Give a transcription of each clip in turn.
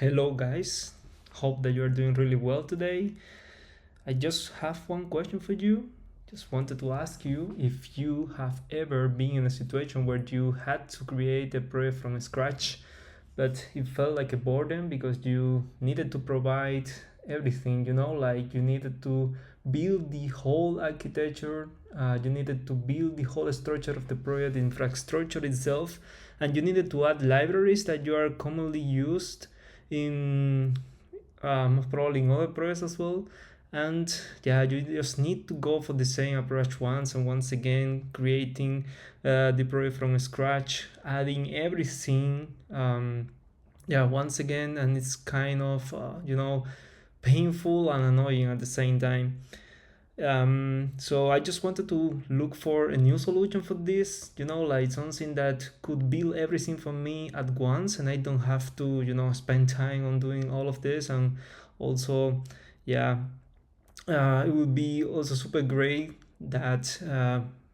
Hello guys, hope that you are doing really well today. I just have one question for you. Just wanted to ask you if you have ever been in a situation where you had to create a project from scratch, but it felt like a burden because you needed to provide everything, like you needed to build the whole architecture, you needed to build the whole structure of the project, the infrastructure itself, and you needed to add libraries that you are commonly used in most probably in other projects as well. And yeah, you just need to go for the same approach once and once again, creating the project from scratch, adding everything. Yeah, once again, and it's kind of painful and annoying at the same time. So I just wanted to look for a new solution for this, like something that could build everything for me at once, and I don't have to, spend time on doing all of this. And also, yeah, it would be also super great that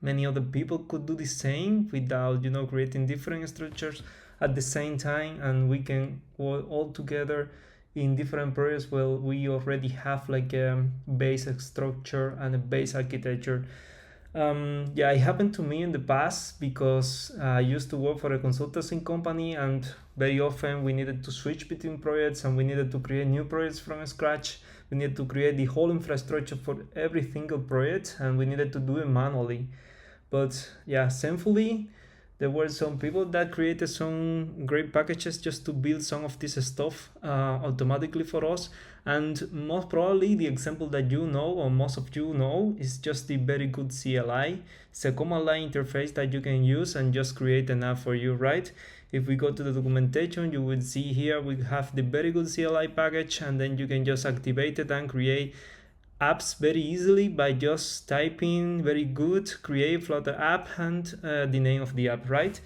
many other people could do the same without, creating different structures at the same time, and we can work all together in different projects where we already have like a basic structure and a base architecture. Yeah, it happened to me in the past because I used to work for a consultancy company, and very often we needed to switch between projects and we needed to create new projects from scratch. We needed to create the whole infrastructure for every single project, and we needed to do it manually. But yeah, thankfully, there were some people that created some great packages just to build some of this stuff automatically for us. And most probably the example that you know, or most of you know, is just the Very Good CLI. It's a command line interface that you can use and just create an app for you, right? If we go to the documentation, you will see here we have the Very Good CLI package, and then you can just activate it and create apps very easily by just typing very good create Flutter app and the name of the app, right?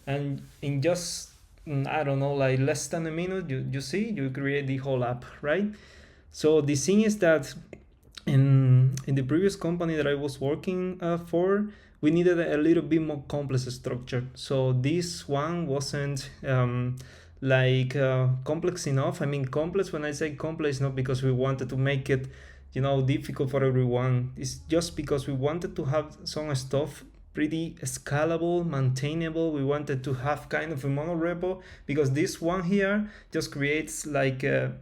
And in just I don't know, like less than a minute, you see you create the whole app, right? So the thing is that in the previous company that I was working for, we needed a little bit more complex structure. So this one wasn't complex enough. I mean, complex, when I say complex, not because we wanted to make it difficult for everyone. It's just because we wanted to have some stuff pretty scalable, maintainable. We wanted to have kind of a monorepo, because this one here just creates like a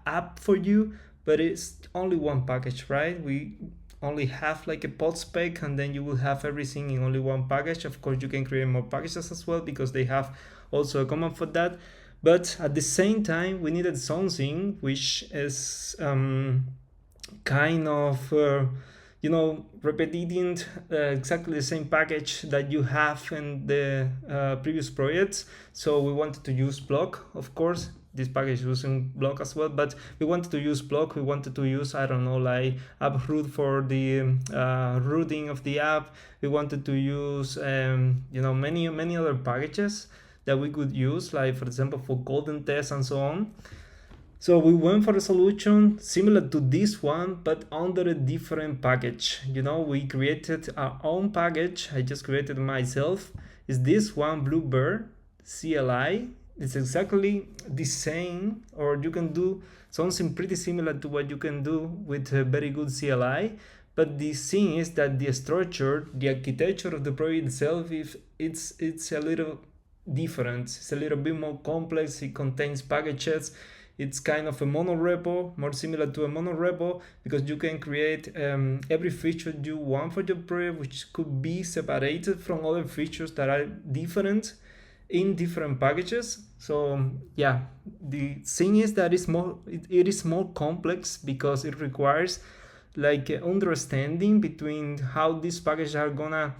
app for you, but it's only one package, right? We only have like a pod spec, and then you will have everything in only one package. Of course, you can create more packages as well because they have also a command for that. But at the same time, we needed something which is kind of repeating exactly the same package that you have in the previous projects. So we wanted to use block, of course. This package is using block as well, but we wanted to use block. We wanted to use, I don't know, like app root for the routing of the app. We wanted to use many other packages that we could use, like for example for golden test and so on. So we went for a solution similar to this one, but under a different package. We created our own package. I just created myself. Is this one Blue Bird CLI? It's exactly the same, or you can do something pretty similar to what you can do with a Very Good CLI. But the thing is that the structure, the architecture of the project itself, if it's a little different. It's a little bit more complex. It contains packages. It's kind of a monorepo, more similar to a monorepo, because you can create every feature you want for your project, which could be separated from other features that are different in different packages. So yeah, the thing is that it is more complex because it requires like understanding between how these packages are gonna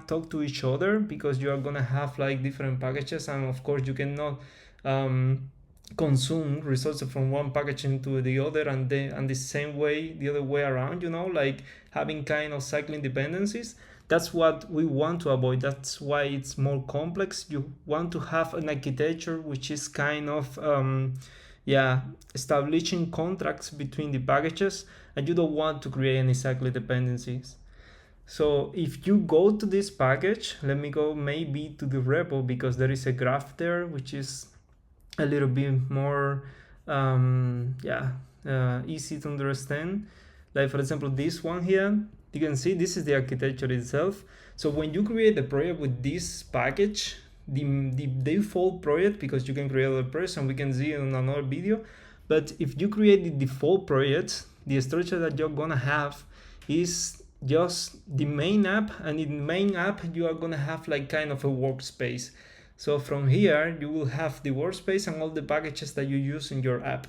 talk to each other, because you are gonna have like different packages, and of course you cannot consume resources from one package into the other, and the same way the other way around, like having kind of cycling dependencies. That's what we want to avoid. That's why it's more complex. You want to have an architecture which is kind of establishing contracts between the packages, and you don't want to create any cycling dependencies. So if you go to this package, let me go maybe to the repo, because there is a graph there which is a little bit more easy to understand. Like for example, this one here, you can see this is the architecture itself. So when you create a project with this package, the default project, because you can create other projects and we can see in another video, but if you create the default project, the structure that you're gonna have is just the main app, and in the main app you are gonna have like kind of a workspace. So from here you will have the workspace and all the packages that you use in your app.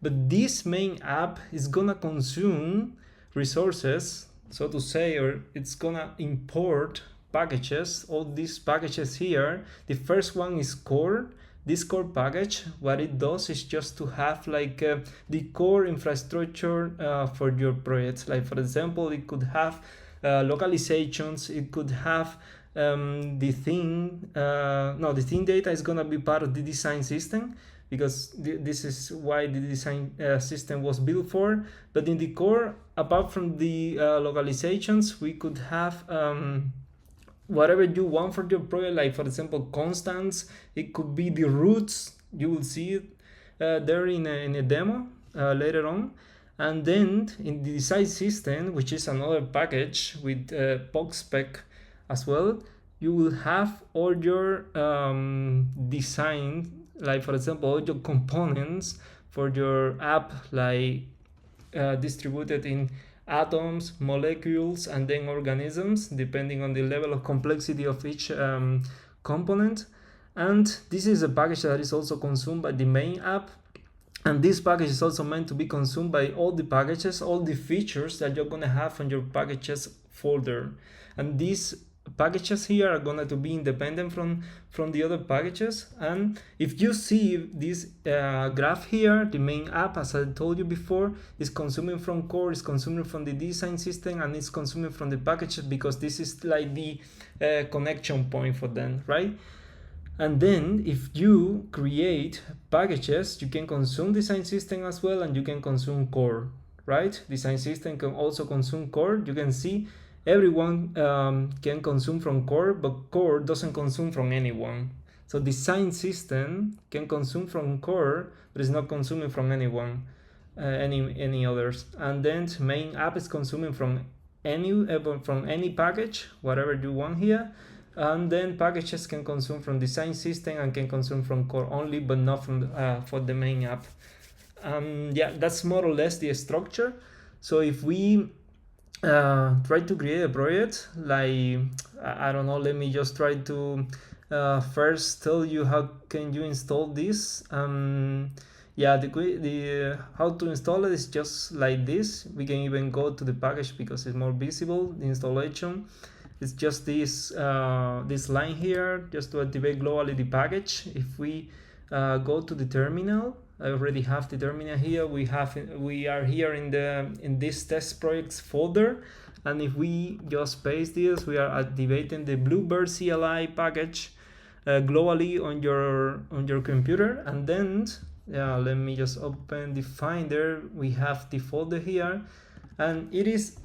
But this main app is gonna consume resources, so to say, or it's gonna import packages. All these packages here, the first one is core. This core package, what it does is just to have like the core infrastructure for your projects. Like for example, it could have localizations, it could have the theme. The theme data is gonna be part of the design system, because this is why the design system was built for. But in the core, apart from the localizations, we could have whatever you want for your project, like for example constants. It could be the roots, you will see it there in a demo later on. And then in the design system, which is another package with POC as well, you will have all your design, like for example all your components for your app, like distributed in atoms, molecules, and then organisms, depending on the level of complexity of each component. And this is a package that is also consumed by the main app. And this package is also meant to be consumed by all the packages, all the features that you're going to have on your packages folder. And these packages here are going to be independent from the other packages. And if you see this graph here, the main app, as I told you before, is consuming from core, is consuming from the design system, and it's consuming from the packages, because this is like the connection point for them, right? And then if you create packages, you can consume design system as well, and you can consume core, right? Design system can also consume core. You can see everyone can consume from core, but core doesn't consume from anyone. So design system can consume from core, but it's not consuming from anyone, any others. And then main app is consuming from any package, whatever you want here. And then packages can consume from design system and can consume from core only, but not from for the main app. That's more or less the structure. So if we try to create a project, like I don't know, let me just try to first tell you how can you install this. The how to install it is just like this. We can even go to the package because it's more visible, the installation. It's just this line here, just to activate globally the package. If we go to the terminal, I already have the terminal here. We are here in this test projects folder, and if we just paste this, we are activating the Blue Bird CLI package globally on your computer. And then let me just open the Finder. We have the folder here, and it is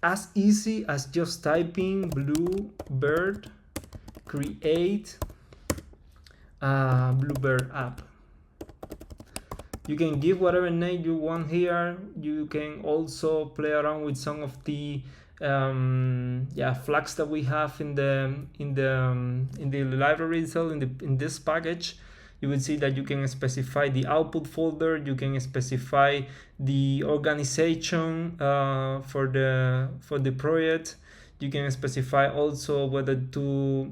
as easy as just typing Blue Bird create Blue Bird app. You can give whatever name you want here. You can also play around with some of the flags that we have in the library itself, in this package. You will see that you can specify the output folder, you can specify the organization for the project. You can specify also whether to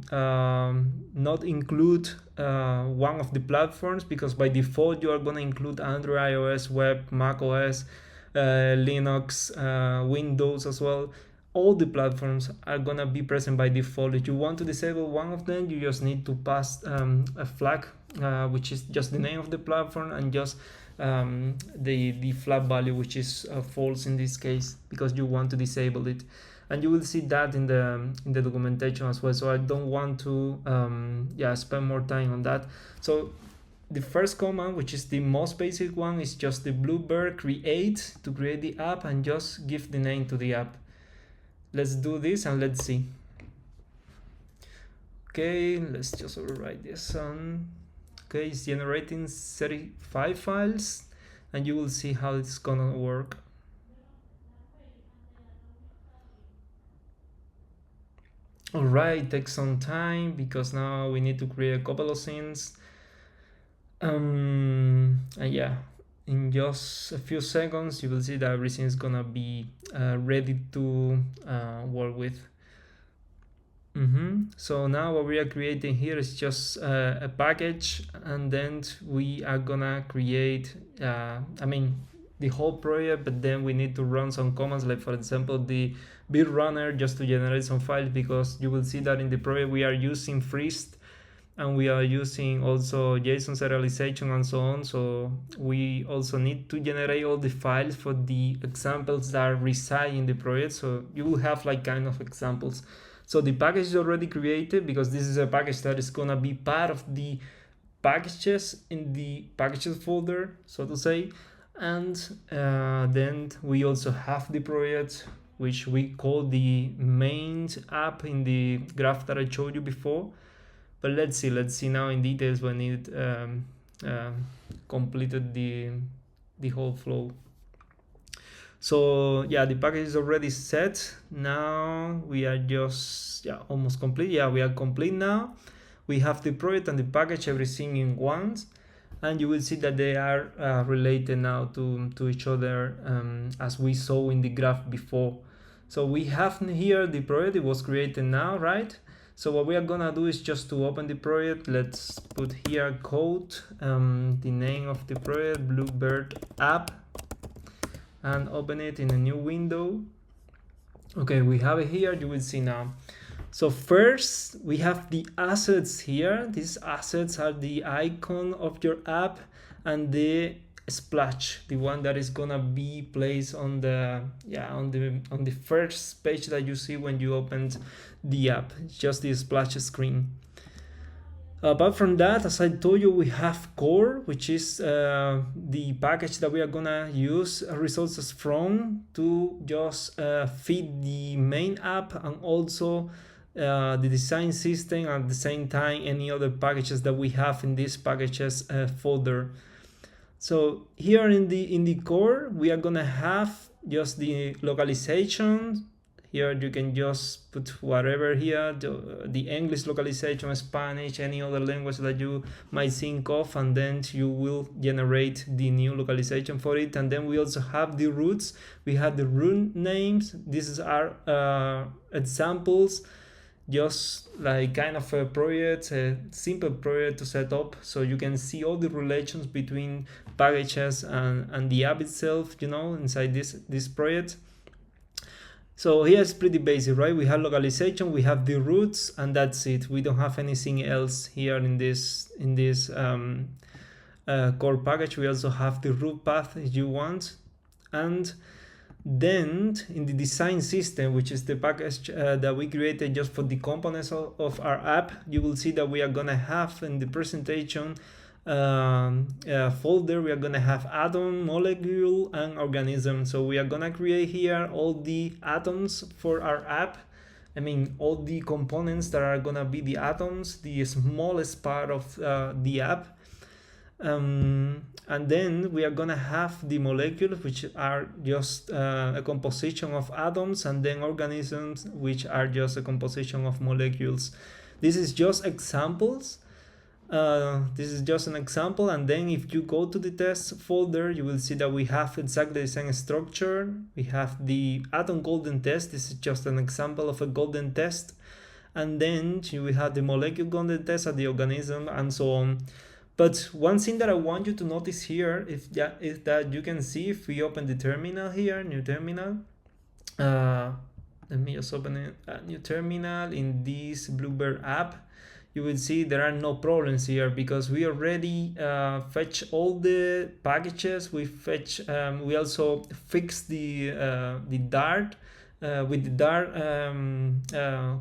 not include one of the platforms, because by default you are going to include Android, iOS, web, Mac OS, Linux, Windows as well. All the platforms are going to be present by default. If you want to disable one of them, you just need to pass a flag, which is just the name of the platform, and just the flag value, which is false in this case, because you want to disable it. And you will see that in the documentation as well. So I don't want to spend more time on that. So the first command, which is the most basic one, is just the Blue Bird create, to create the app and just give the name to the app. Let's do this and let's see. Okay, let's just overwrite this on. Okay, it's generating 35 files, and you will see how it's gonna work. Alright, takes some time because now we need to create a couple of scenes. And yeah, in just a few seconds you will see that everything is gonna be ready to work with. So now what we are creating here is just a package, and then we are gonna create the whole project, but then we need to run some commands, like for example the build runner, just to generate some files, because you will see that in the project we are using Freest and we are using also JSON serialization and so on. So we also need to generate all the files for the examples that reside in the project. So you will have like kind of examples. So the package is already created because this is a package that is gonna be part of the packages in the packages folder, so to say. And then we also have the project, which we call the main app in the graph that I showed you before. But let's see now in details when it completed the whole flow. So yeah, the package is already set. Now we are just almost complete. Yeah, we are complete now. We have the project and the package, everything in once, and you will see that they are related now to each other, as we saw in the graph before. So we have here the project, it was created now, right? So what we are gonna do is just to open the project. Let's put here code, the name of the project, Blue Bird app, and open it in a new window. Okay, we have it here, you will see now. So first we have the assets here. These assets are the icon of your app and the splash, the one that is gonna be placed on the on the first page that you see when you opened the app. It's just the splash screen. Apart from that, as I told you, we have core, which is the package that we are gonna use resources from to just feed the main app, and also the design system, at the same time any other packages that we have in this packages folder. So here in the core, we are gonna have just the localization. Here you can just put whatever here, the English localization, Spanish, any other language that you might think of, and then you will generate the new localization for it. And then we also have the roots. We have the root names. These are examples, just like kind of a project, a simple project to set up, so you can see all the relations between packages and the app itself, inside this project. So here it's pretty basic, right? We have localization, we have the roots, and that's it. We don't have anything else here in this core package. We also have the root path if you want. And then in the design system, which is the package that we created just for the components of our app, you will see that we are gonna have in the presentation folder, we are gonna have atom, molecule, and organism. So we are gonna create here all the atoms for our app. I mean, all the components that are gonna be the atoms, the smallest part of the app. And then we are gonna have the molecules, which are just a composition of atoms, and then organisms, which are just a composition of molecules. This is just examples. This is just an example, and then if you go to the test folder, you will see that we have exactly the same structure. We have the atom golden test. This is just an example of a golden test, and then you will have the molecule golden test and the organism, and so on. But one thing that I want you to notice here is that you can see, if we open the terminal here, new terminal, let me just open a new terminal in this Blue Bird app. You will see there are no problems here because we already fetch all the packages. We fetch. We also fix the Dart with the Dart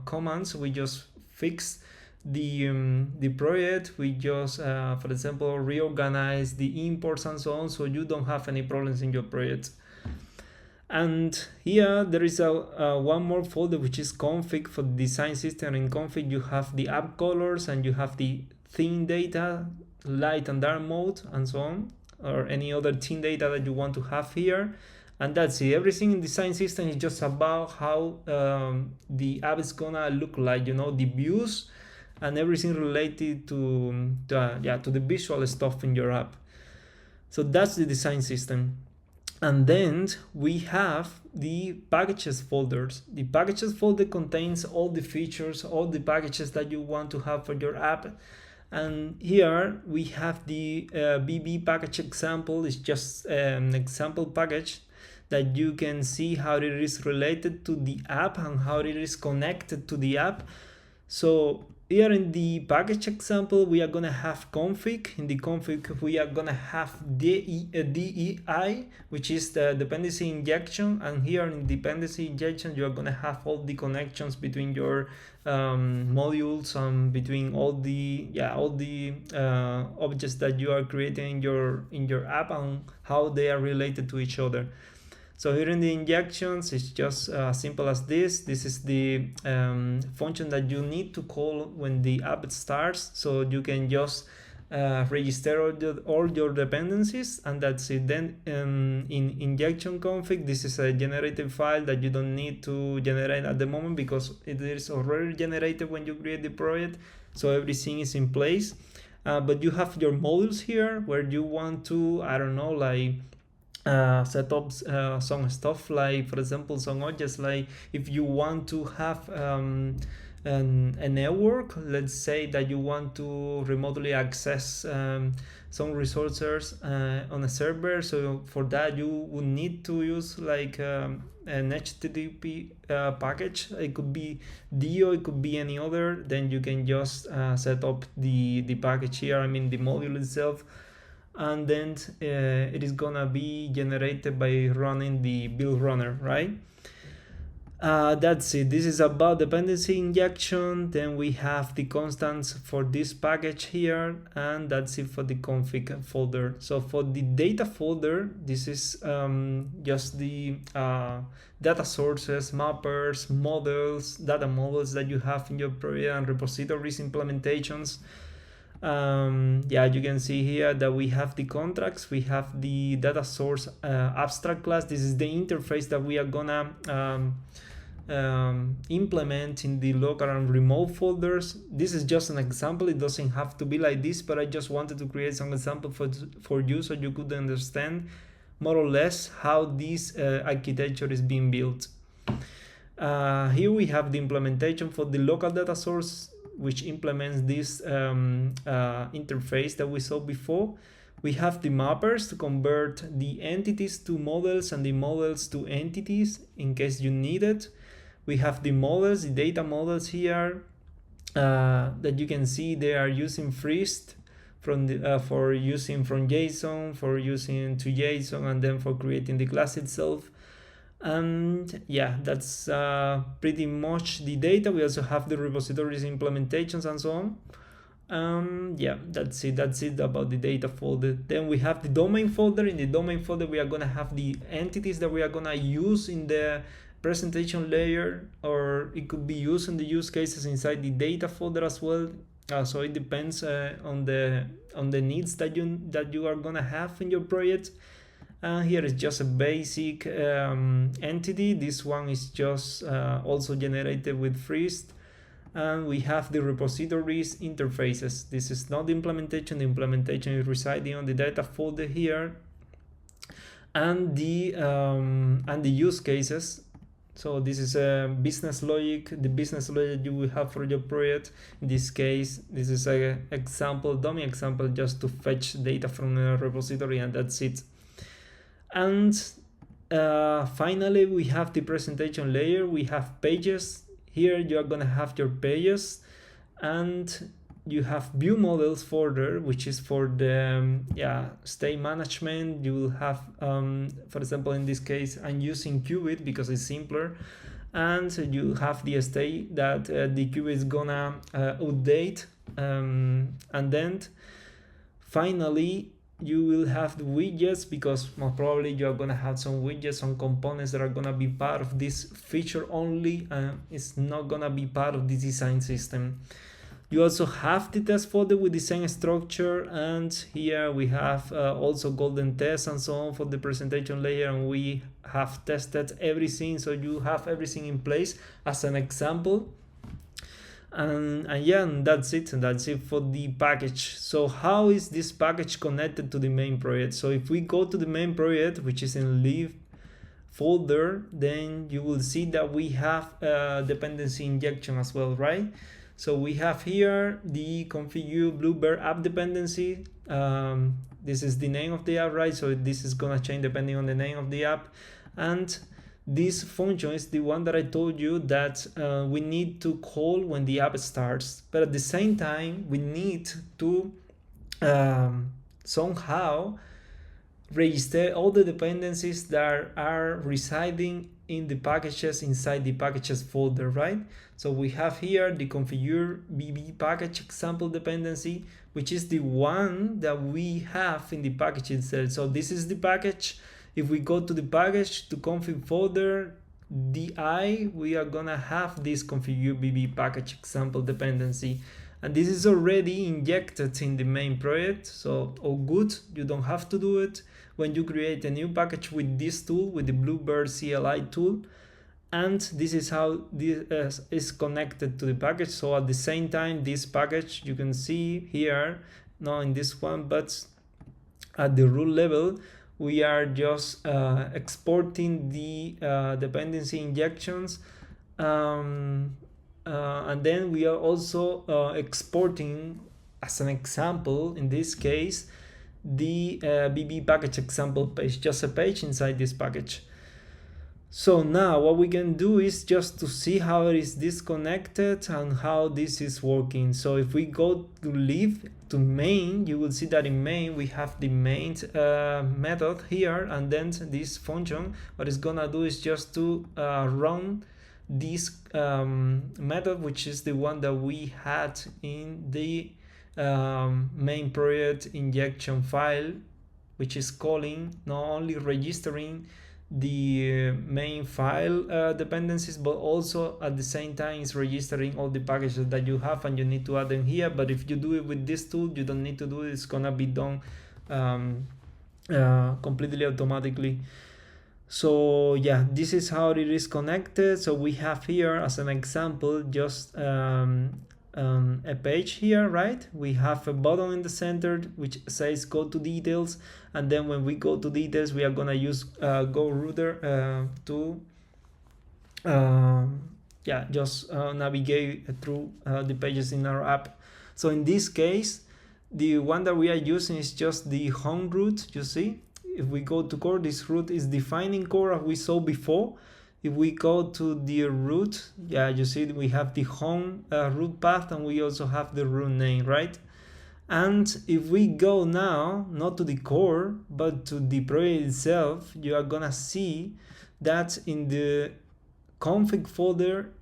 commands. We just fix the project. We just, for example, reorganize the imports and so on, so you don't have any problems in your project. And here there is a one more folder, which is config for the design system. In config you have the app colors and you have the theme data. light and dark mode and so on, or any other theme data that you want to have here. And that's it. Everything in design system is just about how the app is gonna look like, you know, the views and everything related to the visual stuff in your app. So that's the design system. And then we have the packages folders. The packages folder contains all the features, all the packages that you want to have for your app. And here we have the BB package example. It's just an example package that you can see how it is related to the app and how it is connected to the app. So here in the package example, we are gonna have config. In the config, we are gonna have DEI, which is the dependency injection. And here in dependency injection, you are gonna have all the connections between your modules and between all the objects that you are creating in your app and how they are related to each other. So here in the injections, it's just as simple as this. This is the function that you need to call when the app starts. So you can just register all your dependencies, and that's it. Then in injection config, this is a generated file that you don't need to generate at the moment because it is already generated when you create the project. So everything is in place. But you have your modules here where you want to, I don't know, like set up some stuff, like for example some objects, like if you want to have a network, let's say that you want to remotely access some resources on a server. So for that you would need to use like an HTTP package. It could be Dio, it could be any other. Then you can just set up the package here, I mean the module itself, and then it is gonna be generated by running the build runner, right? That's it. This is about dependency injection. Then we have the constants for this package here, and that's it for the config folder. So for the data folder, this is just the data sources, mappers, models, data models that you have in your project and repositories implementations. You can see here that we have the contracts, we have the data source abstract class. This is the interface that we are gonna implement in the local and remote folders. This is just an example, it doesn't have to be like this, but I just wanted to create some example for you so you could understand more or less how this architecture is being built. Here we have the implementation for the local data source, which implements this interface that we saw before. We have the mappers to convert the entities to models and the models to entities in case you need it. We have the models, the data models here that you can see they are using Freest for using from JSON, for using to JSON, and then for creating the class itself. And yeah, that's pretty much the data. We also have the repositories implementations and so on. That's it about the data folder. Then we have the domain folder. In the domain folder, we are gonna have the entities that we are gonna use in the presentation layer, or it could be used in the use cases inside the data folder as well. So it depends on the needs that you are gonna have in your project. Here is just a basic entity. This one is just also generated with Freest. And we have the repositories interfaces. This is not the implementation. The implementation is residing on the data folder here. And the use cases. So this is a business logic, the business logic you will have for your project. In this case, this is a example, dummy example, just to fetch data from a repository, and that's it. And finally, we have the presentation layer. We have pages. Here you are gonna have your pages, and you have view models folder, which is for the state management. You will have, for example, in this case, I'm using Qubit because it's simpler, and you have the state that the Qubit is gonna update, and then finally you will have the widgets, because most probably you are gonna have some widgets, some components that are gonna be part of this feature only, and it's not gonna be part of the design system. You also have the test folder with the same structure, and here we have also golden tests and so on for the presentation layer, and we have tested everything, so you have everything in place as an example. And yeah, and that's it for the package. So how is this package connected to the main project? So if we go to the main project, which is in lib folder, then you will see that we have dependency injection as well, right? So we have here the configure Blue Bird app dependency. This is the name of the app, right? So this is gonna change depending on the name of the app. And this function is the one that I told you that we need to call when the app starts. But at the same time, we need to somehow register all the dependencies that are residing in the packages inside the packages folder, right? So we have here the configure bb package example dependency, which is the one that we have in the package itself. So this is the package. If we go to the package to config folder di, we are gonna have this configure bb package example dependency, and this is already injected in the main project. So all good, you don't have to do it. When you create a new package with this tool, with the Blue Bird CLI tool, and this is how this is connected to the package. So at the same time, this package you can see here, not in this one, but at the root level, we are just exporting the dependency injections, and then we are also exporting, as an example, in this case, the bb package example page, just a page inside this package. So now what we can do is just to see how it is disconnected and how this is working. So if we go to lib to main, you will see that in main we have the main method here, and then this function, what it's gonna do is just to run this method, which is the one that we had in the main project injection file, which is calling, not only registering the main file dependencies, but also at the same time is registering all the packages that you have, and you need to add them here. But if you do it with this tool, you don't need to do it. It's gonna be done completely automatically. So yeah, this is how it is connected. So we have here as an example just a page here, right? We have a button in the center which says go to details, and then when we go to details, we are gonna use go router to just navigate through the pages in our app. So in this case, the one that we are using is just the home root. You see, if we go to core, this root is defining core as we saw before. If we go to the root, yeah, you see we have the home root path, and we also have the root name, right? And if we go now, not to the core, but to the project itself, you are gonna see that in the config folder,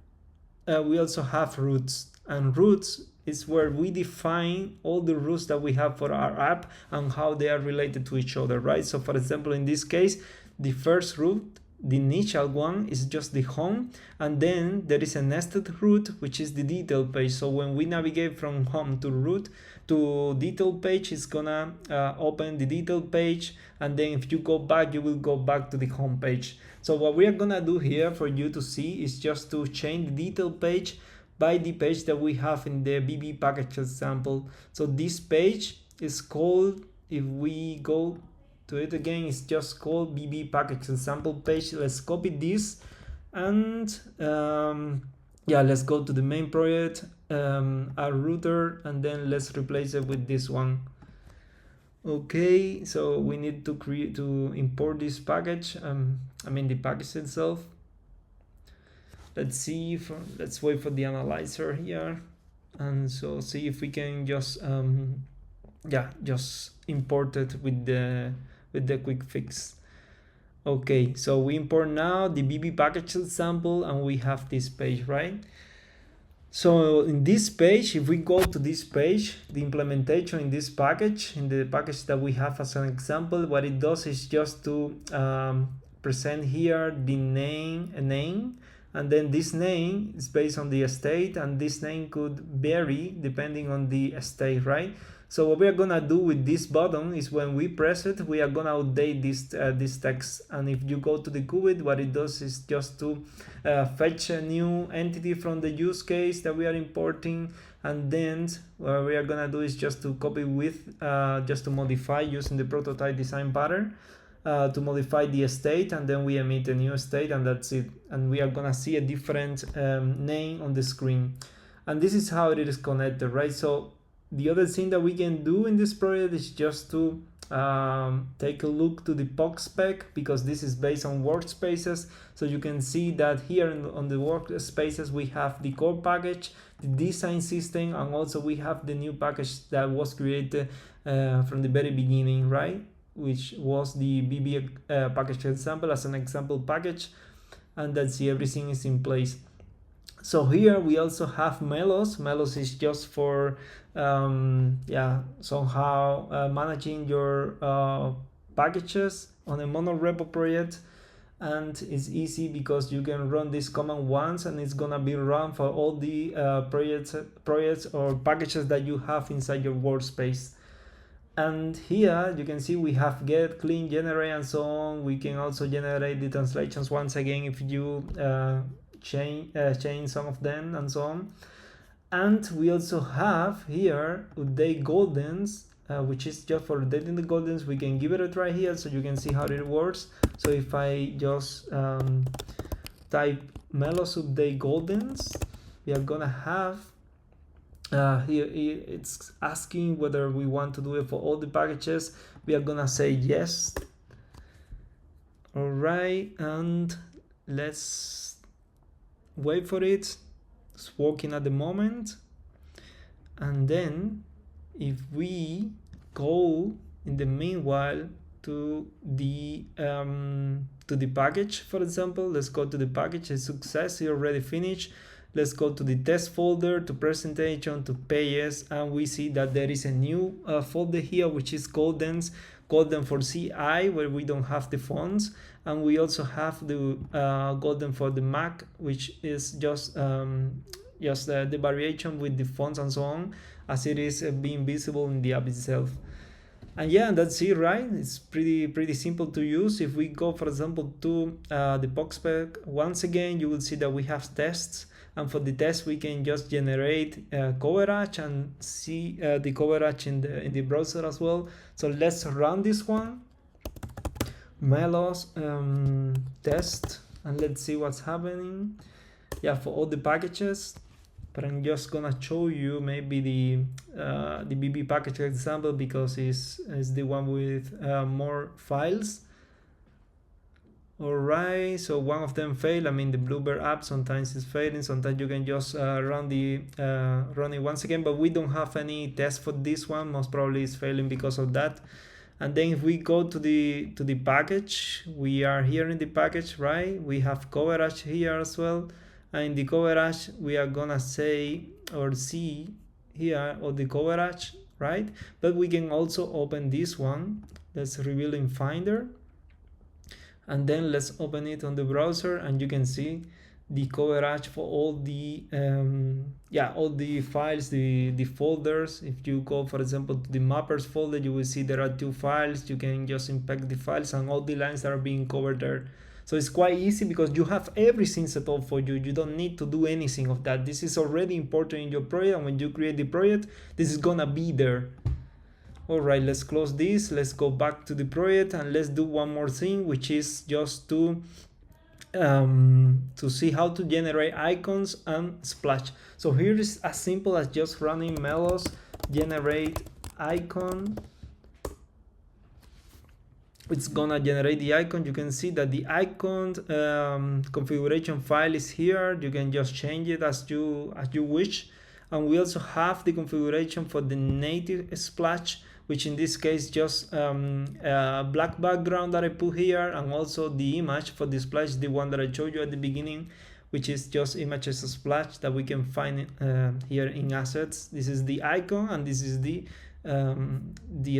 we also have roots, and roots is where we define all the roots that we have for our app and how they are related to each other, right? So for example, in this case, the first root, the initial one, is just the home, and then there is a nested root, which is the detail page. So when we navigate from home to root to detail page, it's gonna open the detail page, and then if you go back, you will go back to the home page. So what we are gonna do here for you to see is just to change the detail page by the page that we have in the bb package example. So this page is called, if we go to it again, it's just called bb package example page. Let's copy this, and let's go to the main project, our router, and then let's replace it with this one. Okay, so we need to import this package, the package itself. Let's wait for the analyzer here, and so see if we can just import it with the quick fix. Okay, so we import now the bb package example, and we have this page, right? So in this page, if we go to this page, the implementation in this package, in the package that we have as an example, what it does is just to present here the name, and then this name is based on the state, and this name could vary depending on the state, right? So what we are gonna do with this button is when we press it, we are gonna update this text. And if you go to the qubit, what it does is just to fetch a new entity from the use case that we are importing, and then what we are gonna do is just to copy with, just to modify using the prototype design pattern. To modify the state, and then we emit a new state, and that's it. And we are gonna see a different name on the screen. And this is how it is connected, right? So the other thing that we can do in this project is just to take a look to the POC spec, because this is based on workspaces. So you can see that here on the workspaces we have the core package, the design system, and also we have the new package that was created from the very beginning, right? Which was the BB package example as an example package, and that's everything is in place. So here we also have Melos. Melos is just for somehow managing your packages on a Monorepo project, and it's easy because you can run this command once and it's gonna be run for all the projects or packages that you have inside your workspace. And here you can see we have get, clean, generate, and so on. We can also generate the translations once again if you change some of them and so on. And we also have here update goldens, which is just for updating the goldens. We can give it a try here so you can see how it works. So if I just type Melos update goldens, we are gonna have here it's asking whether we want to do it for all the packages. We are gonna say yes. All right, and let's wait for it. It's working at the moment. And then if we go in the meanwhile to the package, for example, let's go to the package. It's success, it already finished. Let's go to the test folder, to presentation, to pages, and we see that there is a new folder here, which is golden for CI, where we don't have the fonts, and we also have the golden for the Mac, which is just the variation with the fonts and so on, as it is being visible in the app itself. And yeah, that's it, right? It's pretty simple to use. If we go, for example, to the POC spec, once again, you will see that we have tests. And for the test, we can just generate coverage and see the coverage in the browser as well. So let's run this one, Melos test, and let's see what's happening. Yeah, for all the packages, but I'm just gonna show you maybe the BB package example because it's the one with more files. Alright, so one of them failed. I mean, the Blue Bird app sometimes is failing. Sometimes you can just run it once again, but we don't have any test for this one. Most probably it's failing because of that. And then if we go to the package, we are here in the package, right? We have coverage here as well. And in the coverage, we are gonna say or see here all the coverage, right? But we can also open this one. Let's reveal in Finder. And then let's open it on the browser, and you can see the coverage for all the files, the folders. If you go, for example, to the mappers folder, you will see there are 2 files. You can just impact the files and all the lines that are being covered there. So it's quite easy because you have everything set up for you. You don't need to do anything of that. This is already important in your project, and when you create the project, this is gonna be there. All right, let's close this. Let's go back to the project and let's do one more thing, which is just to see how to generate icons and splash. So here is as simple as just running Melos generate icon. It's gonna generate the icon. You can see that the icon configuration file is here. You can just change it as you wish. And we also have the configuration for the native splash, which in this case just a black background that I put here, and also the image for the splash, the one that I showed you at the beginning, which is just images splash that we can find here in assets. This is the icon, and this is the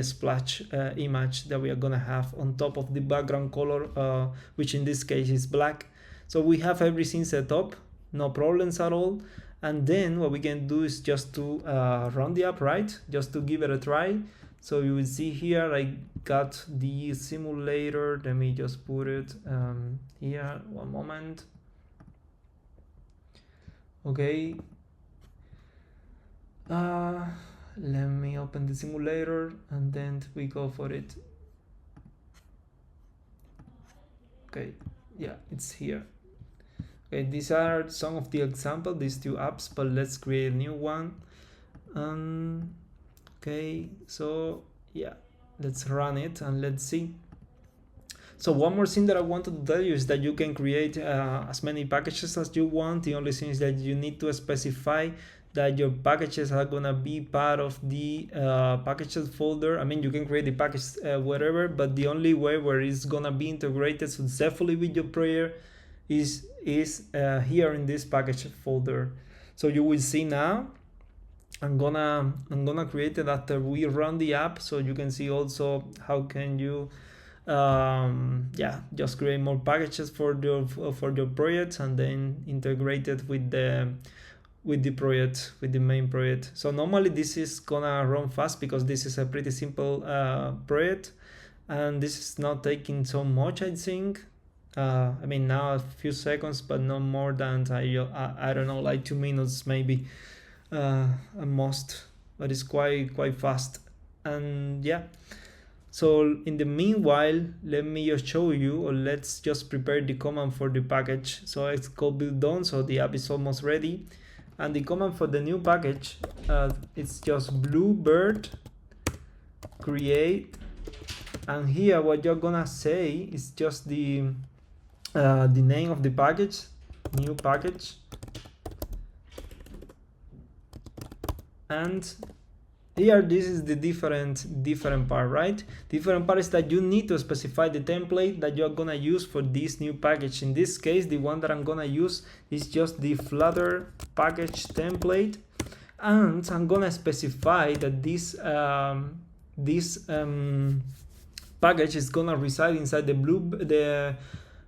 splash image that we are gonna have on top of the background color, which in this case is black. So we have everything set up, no problems at all. And then what we can do is just to run the app, right? Just to give it a try. So you will see here I got the simulator. Let me just put it here, one moment. Okay, let me open the simulator and then we go for it. Okay, yeah, it's here. Okay, these are some of the examples, these two apps, but let's create a new one. Okay, so yeah, let's run it and let's see. So one more thing that I wanted to tell you is that you can create as many packages as you want. The only thing is that you need to specify that your packages are gonna be part of the packages folder. I mean, you can create the package wherever, but the only way where it's gonna be integrated successfully with your project is here in this package folder. So you will see now. I'm gonna create it after we run the app, so you can see also how can you just create more packages for your project and then integrate it with the project, with the main project. So normally this is gonna run fast because this is a pretty simple project, and this is not taking so much, I think. I mean, now a few seconds, but not more than I don't know, like 2 minutes maybe at most, but it's quite fast. And yeah, so in the meanwhile, let me just show you, or let's just prepare the command for the package. So it's called build done, so the app is almost ready. And the command for the new package, it's just Blue Bird create. And here what you're gonna say is just the name of the package, new package. And here, this is the different part, right? Different part is that you need to specify the template that you're gonna use for this new package. In this case, the one that I'm gonna use is just the Flutter package template, and I'm gonna specify that this package is gonna reside inside the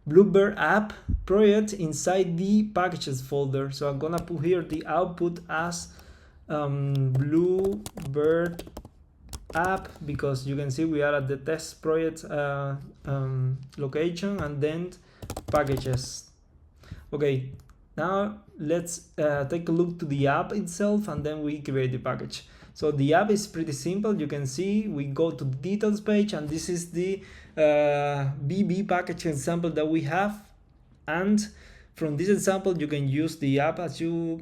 Blue Bird app project inside the packages folder. So I'm gonna put here the output as Blue Bird app, because you can see we are at the test project location, and then packages. Okay, now let's take a look to the app itself, and then we create the package. So the app is pretty simple. You can see we go to the details page, and this is the BB package example that we have. And from this example, you can use the app as you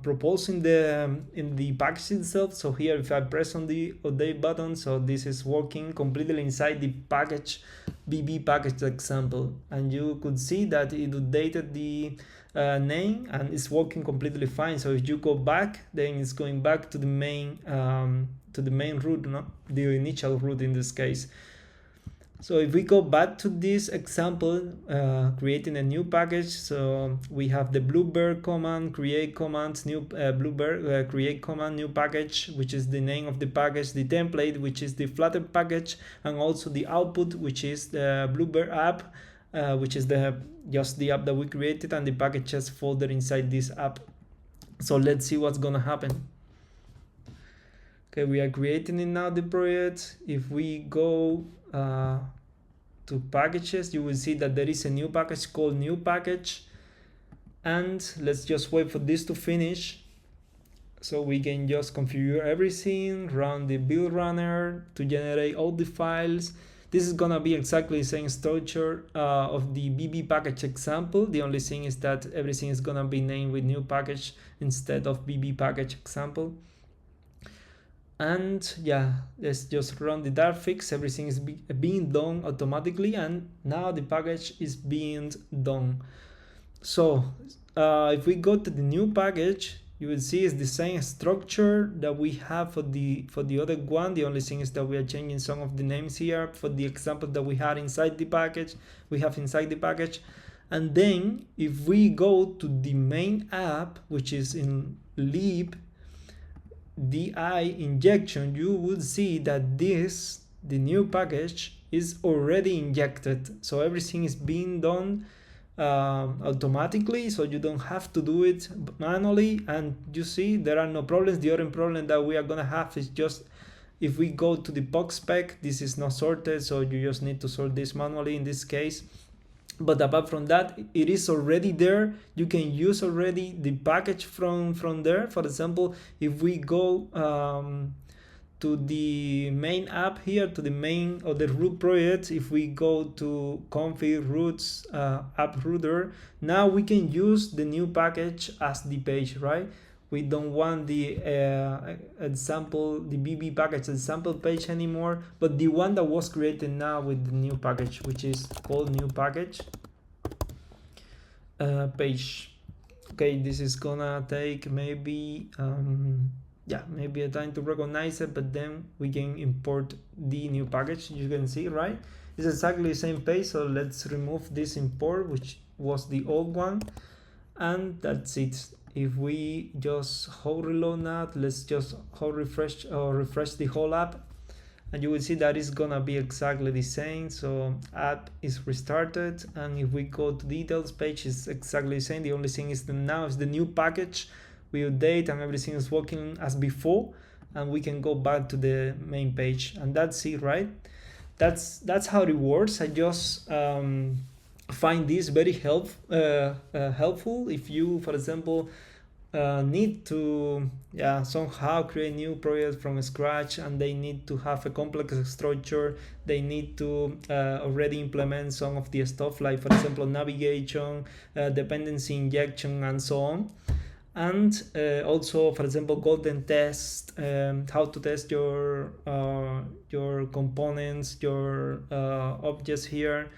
propose in the package itself. So here, if I press on the update button, so this is working completely inside the package BB package example, and you could see that it updated the name and it's working completely fine. So if you go back, then it's going back to the main root, no? The initial root in this case. So if we go back to this example, creating a new package, so we have the Bluebird command, create command, new Bluebird create command, new package, which is the name of the package, the template, which is the Flutter package, and also the output, which is the Bluebird app, which is just the app that we created, and the packages folder inside this app. So let's see what's gonna happen. Okay, we are creating it now, the project. If we go to packages, you will see that there is a new package called new package, and let's just wait for this to finish so we can just configure everything, run the build runner to generate all the files. This is gonna be exactly the same structure of the BB package example. The only thing is that everything is gonna be named with new package instead of BB package example. And yeah, let's just run the dart fix. Everything is being done automatically, and now the package is being done. So if we go to the new package, you will see it's the same structure that we have for the other one. The only thing is that we are changing some of the names here for the example that we had inside the package. We have inside the package. And then if we go to the main app, which is in lib DI injection, you would see that the new package is already injected. So everything is being done automatically, so you don't have to do it manually. And you see there are no problems. The only problem that we are gonna have is just if we go to the box spec, this is not sorted, so you just need to sort this manually in this case. But apart from that, it is already there. You can use already the package from there. For example, if we go to the main app here, to the main of the root project, if we go to config roots app router, now we can use the new package as the page, right? We don't want the example, the BB package example page anymore, but the one that was created now with the new package, which is called new package page. Okay, this is gonna take maybe maybe a time to recognize it, but then we can import the new package. You can see, right? It's exactly the same page, so let's remove this import, which was the old one, and that's it. If we just hold reload now, let's just hold refresh or refresh the whole app, and you will see that it's gonna be exactly the same. So app is restarted, and if we go to details page, it's exactly the same. The only thing is that now is the new package. We update and everything is working as before, and we can go back to the main page, and that's it, right? That's how it works. I just find this very helpful if you, for example, need to somehow create new project from scratch, and they need to have a complex structure. They need to already implement some of the stuff, like for example navigation, dependency injection, and so on. And also, for example, golden test, how to test your components, your objects here.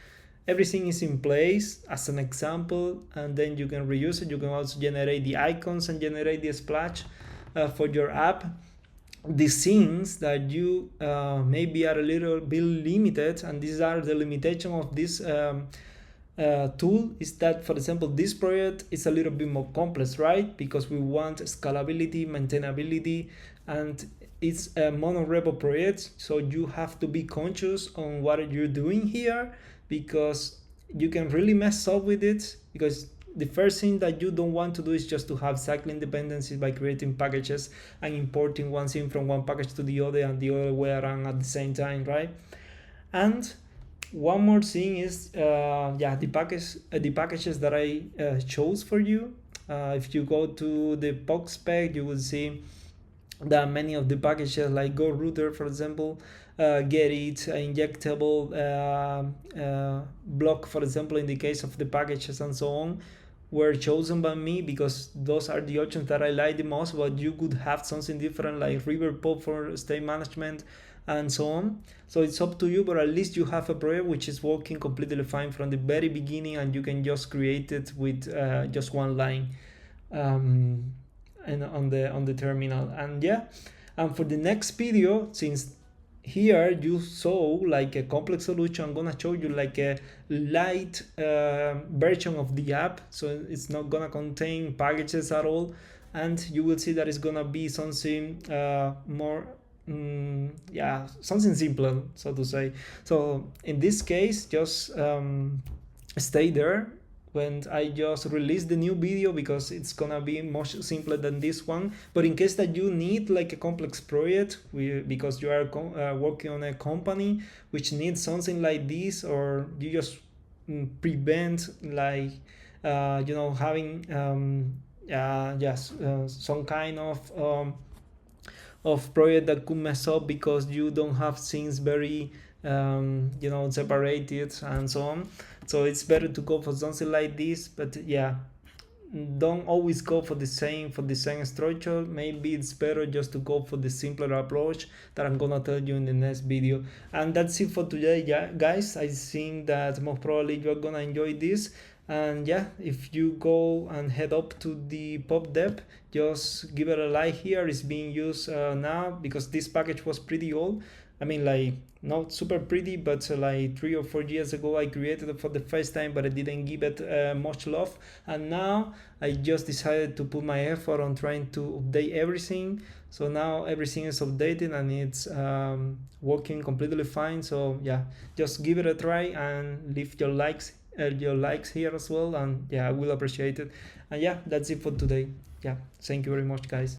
Everything is in place as an example, and then you can reuse it. You can also generate the icons and generate the splash for your app. The things that you maybe are a little bit limited, and these are the limitation of this tool, is that, for example, this project is a little bit more complex, right? Because we want scalability, maintainability, and it's a monorepo project, so you have to be conscious on what you're doing here, because you can really mess up with it. Because the first thing that you don't want to do is just to have cycling dependencies by creating packages and importing one thing from one package to the other and the other way around at the same time, right? And one more thing is the packages that I chose for you. If you go to the box spec, you will see that many of the packages, like Go Router, for example, Get It, Injectable, Block, for example, in the case of the packages and so on, were chosen by me because those are the options that I like the most. But you could have something different, like River Pop for state management and so on. So it's up to you, but at least you have a project which is working completely fine from the very beginning, and you can just create it with just one line and on the terminal. And and for the next video, since here you saw like a complex solution, I'm gonna show you like a light version of the app, so it's not gonna contain packages at all, and you will see that it's gonna be something more something simpler, so to say. So in this case, just stay there when I just release the new video, because it's gonna be much simpler than this one. But in case that you need like a complex project, because you are working on a company which needs something like this, or you just prevent like having some kind of project that could mess up because you don't have things very separated and so on. So it's better to go for something like this. But don't always go for the same structure. Maybe it's better just to go for the simpler approach that I'm gonna tell you in the next video. And that's it for today, guys. I think that most probably you're gonna enjoy this. And if you go and head up to the PubDev, just give it a like. Here it's being used now, because this package was pretty old. I mean, like, not super pretty, but like 3 or 4 years ago I created it for the first time, but I didn't give it much love. And now I just decided to put my effort on trying to update everything. So now everything is updated and it's working completely fine. So just give it a try and leave your likes your likes here as well, and yeah, I will appreciate it. And yeah, that's it for today. Yeah, thank you very much, guys.